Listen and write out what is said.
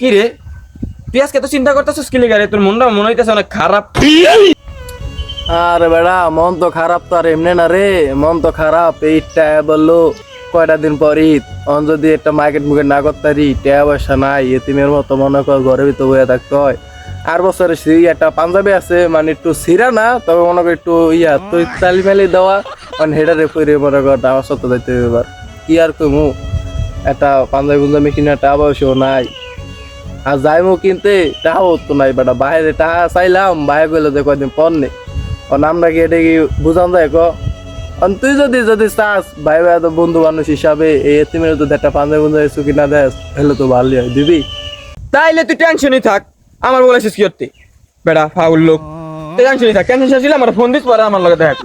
কি রে তুই আজকে তো চিন্তা করতেছিস কি লেগে রে? তোর মনটা মনে হইতেছে অনেক খারাপ। আরে বেড়া মন তো খারাপ তো আর এমনি না রে, মন তো খারাপ। এইটা বললো কয়টা দিন পর ঈদ, অন যদি একটা মার্কেট মুকেট না করতে পারি, টাকা পয়সা নাই, এতিমের মতো মনে কর ঘরে ভিতরে বয়ে থাকতে হয়। আর বছরে সেই একটা পাঞ্জাবি আছে, মানে একটু সিরা না, তবে মনে কর একটু তুই তালি মালি দেওয়া, মানে হেডারে ফিরে মনে কর আমার সত্য দায়িত্ব এবার কি আর কমু। একটা পাঞ্জাবি কিনা টাকা পয়সাও নাই, আর যাইমু কিনতে টাকাও তো নাই। বেটা বাইরে টাকা চাইলাম, বাইরে গেলে যে কয়দিন পর নেই। আমরা কি এটা কি বুঝান যায় ক? তুই যদি চাস ভাই ভাই তো বন্ধু মানুষ হিসাবে এই এতিমের যদি একটা পাঞ্জাবি বন্ধু চুকি না দেস তাহলে তো ভালোই হয়, দিবি? তাইলে তুই টেনশনই থাক, আমার বলেছিস কি করতে বেড়া ফাউল লোক। তুই টেনশনই থাক, টেনশন শেষ হলে আমার ফোন দিস, পরে আমার লগে দেখ।